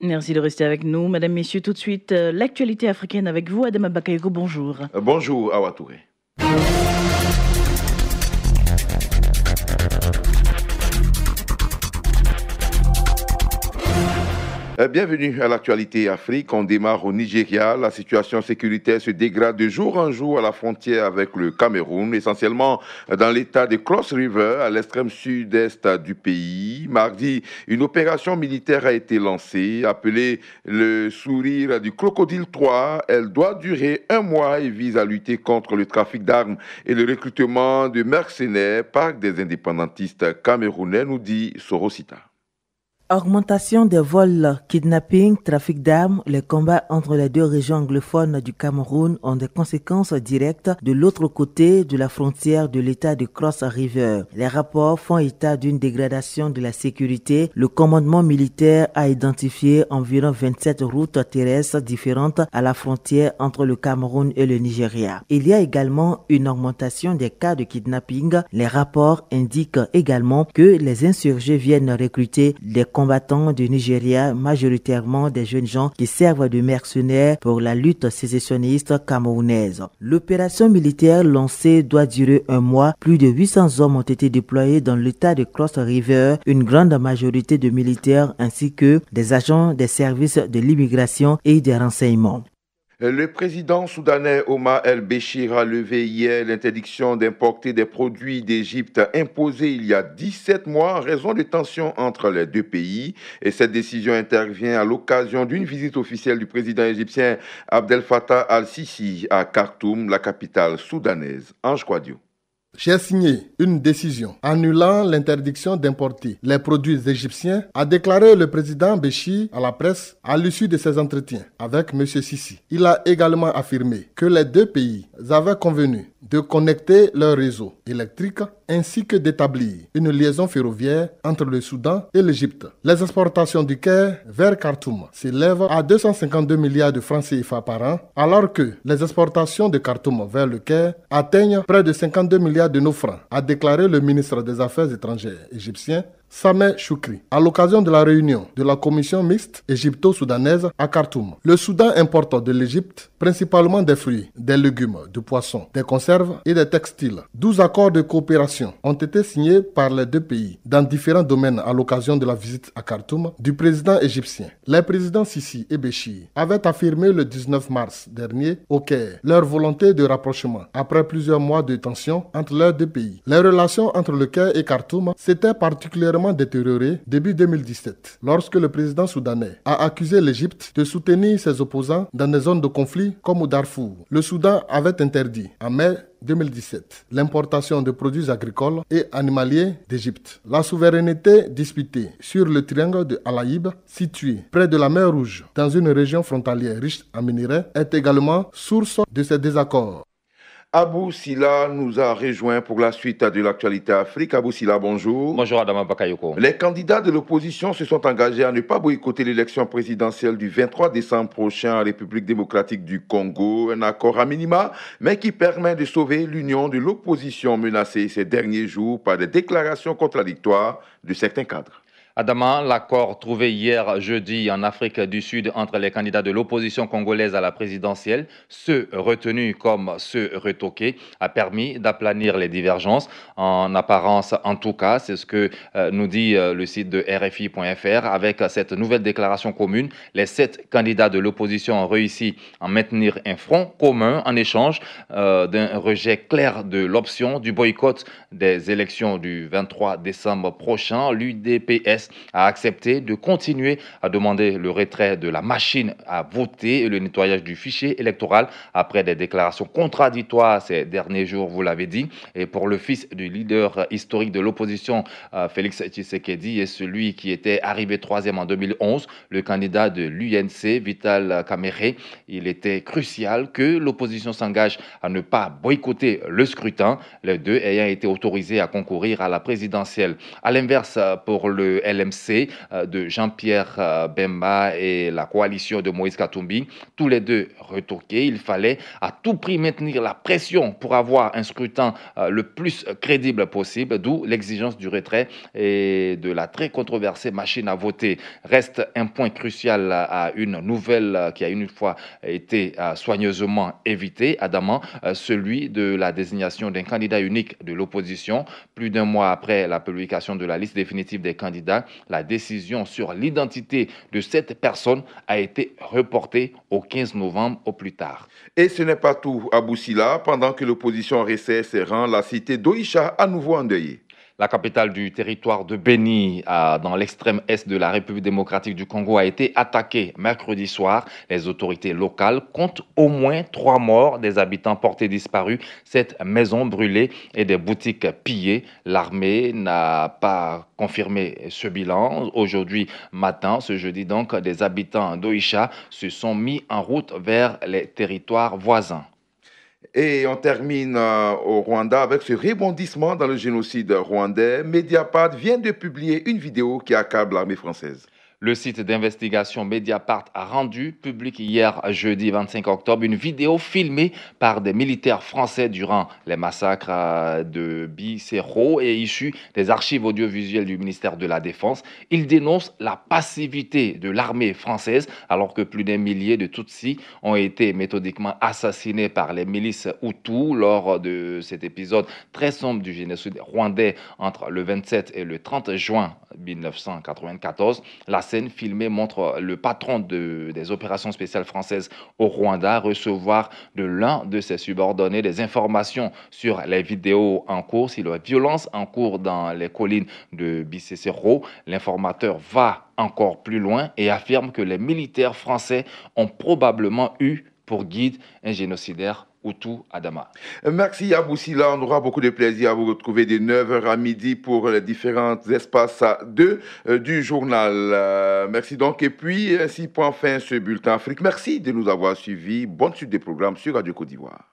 Merci de rester avec nous. Mesdames, Messieurs, tout de suite, l'actualité africaine avec vous, Adama Bakayoko, bonjour. Bonjour, Awa Touré. Bienvenue à l'actualité Afrique. On démarre au Nigeria. La situation sécuritaire se dégrade de jour en jour à la frontière avec le Cameroun, essentiellement dans l'état de Cross River, à l'extrême sud-est du pays. Mardi, une opération militaire a été lancée, appelée le Sourire du Crocodile 3. Elle doit durer 1 mois et vise à lutter contre le trafic d'armes et le recrutement de mercenaires par des indépendantistes camerounais, nous dit Sorosita. Augmentation des vols, kidnapping, trafic d'armes, les combats entre les deux régions anglophones du Cameroun ont des conséquences directes de l'autre côté de la frontière de l'état de Cross River. Les rapports font état d'une dégradation de la sécurité. Le commandement militaire a identifié environ 27 routes terrestres différentes à la frontière entre le Cameroun et le Nigeria. Il y a également une augmentation des cas de kidnapping. Les rapports indiquent également que les insurgés viennent recruter des combattants du Nigeria, majoritairement des jeunes gens qui servent de mercenaires pour la lutte sécessionniste camerounaise. L'opération militaire lancée doit durer 1 mois. Plus de 800 hommes ont été déployés dans l'état de Cross River, une grande majorité de militaires ainsi que des agents des services de l'immigration et des renseignements. Le président soudanais Omar el-Béchir a levé hier l'interdiction d'importer des produits d'Égypte imposée il y a 17 mois en raison de tensions entre les deux pays. Et cette décision intervient à l'occasion d'une visite officielle du président égyptien Abdel Fattah al-Sisi à Khartoum, la capitale soudanaise. Ange Kouadio. J'ai signé une décision annulant l'interdiction d'importer les produits égyptiens, a déclaré le président Béchir à la presse à l'issue de ses entretiens avec M. Sisi. Il a également affirmé que les deux pays avaient convenu de connecter leurs réseaux électriques ainsi que d'établir une liaison ferroviaire entre le Soudan et l'Égypte. Les exportations du Caire vers Khartoum s'élèvent à 252 milliards de francs CFA par an, alors que les exportations de Khartoum vers le Caire atteignent près de 52 milliards de nos francs, a déclaré le ministre des Affaires étrangères égyptien Sameh Choukri, à l'occasion de la réunion de la commission mixte égypto-soudanaise à Khartoum. Le Soudan importe de l'Égypte principalement des fruits, des légumes, du poisson, des conserves et des textiles. 12 accords de coopération ont été signés par les deux pays dans différents domaines à l'occasion de la visite à Khartoum du président égyptien. Les présidents Sisi et Béchir avaient affirmé le 19 mars dernier au Caire leur volonté de rapprochement après plusieurs mois de tensions entre leurs deux pays. Les relations entre le Caire et Khartoum s'étaient particulièrement détérioré début 2017, lorsque le président soudanais a accusé l'Égypte de soutenir ses opposants dans des zones de conflit comme au Darfour. Le Soudan avait interdit en mai 2017 l'importation de produits agricoles et animaliers d'Égypte. La souveraineté disputée sur le triangle de Al-Aïb, situé près de la mer Rouge, dans une région frontalière riche en minerais, est également source de ces désaccords. Abou Silla nous a rejoint pour la suite de l'actualité Afrique. Abou Silla, bonjour. Bonjour Adama Bakayoko. Les candidats de l'opposition se sont engagés à ne pas boycotter l'élection présidentielle du 23 décembre prochain en République démocratique du Congo. Un accord à minima, mais qui permet de sauver l'union de l'opposition menacée ces derniers jours par des déclarations contradictoires de certains cadres. Adama, l'accord trouvé hier jeudi en Afrique du Sud entre les candidats de l'opposition congolaise à la présidentielle, ceux retenus comme ceux retoqués, a permis d'aplanir les divergences. En apparence, en tout cas, c'est ce que nous dit le site de RFI.fr. Avec cette nouvelle déclaration commune, les 7 candidats de l'opposition ont réussi à maintenir un front commun en échange d'un rejet clair de l'option du boycott des élections du 23 décembre prochain. L'UDPS a accepté de continuer à demander le retrait de la machine à voter et le nettoyage du fichier électoral après des déclarations contradictoires ces derniers jours, vous l'avez dit. Et pour le fils du leader historique de l'opposition, Félix Tshisekedi, et celui qui était arrivé 3e en 2011, le candidat de l'UNC, Vital Kamerhe, il était crucial que l'opposition s'engage à ne pas boycotter le scrutin, les deux ayant été autorisés à concourir à la présidentielle. À l'inverse, pour le LMC de Jean-Pierre Bemba et la coalition de Moïse Katumbi, tous les deux retoqués. Il fallait à tout prix maintenir la pression pour avoir un scrutin le plus crédible possible, d'où l'exigence du retrait et de la très controversée machine à voter. Reste un point crucial à une nouvelle qui a une fois été soigneusement évitée, Adama, celui de la désignation d'un candidat unique de l'opposition. Plus d'un mois après la publication de la liste définitive des candidats, la décision sur l'identité de cette personne a été reportée au 15 novembre au plus tard. Et ce n'est pas tout à Boussila. Pendant que l'opposition resserre ses rangs, la cité d'Oïcha à nouveau endeuillée. La capitale du territoire de Béni, dans l'extrême est de la République démocratique du Congo, a été attaquée mercredi soir. Les autorités locales comptent au moins 3 morts, des habitants portés disparus, 7 maisons brûlées et des boutiques pillées. L'armée n'a pas confirmé ce bilan. Aujourd'hui matin, ce jeudi donc, des habitants d'Oïcha se sont mis en route vers les territoires voisins. Et on termine au Rwanda avec ce rebondissement dans le génocide rwandais. Mediapart vient de publier une vidéo qui accable l'armée française. Le site d'investigation Mediapart a rendu public hier, jeudi 25 octobre, une vidéo filmée par des militaires français durant les massacres de Bisséro et issue des archives audiovisuelles du ministère de la Défense. Il dénonce la passivité de l'armée française alors que plus d'un millier de Tutsis ont été méthodiquement assassinés par les milices Hutus lors de cet épisode très sombre du génocide rwandais entre le 27 et le 30 juin 1994. La scène filmée montre le patron des opérations spéciales françaises au Rwanda recevoir de l'un de ses subordonnés des informations sur les vidéos en cours, sur la violence en cours dans les collines de Bisséro. L'informateur va encore plus loin et affirme que les militaires français ont probablement eu pour guide un génocidaire Hutu Adama. Merci à Boussila. On aura beaucoup de plaisir à vous retrouver de 9h à midi pour les différents espaces 2 du journal. Merci donc. Et puis, ainsi prend fin ce bulletin Afrique. Merci de nous avoir suivis. Bonne suite des programmes sur Radio Côte d'Ivoire.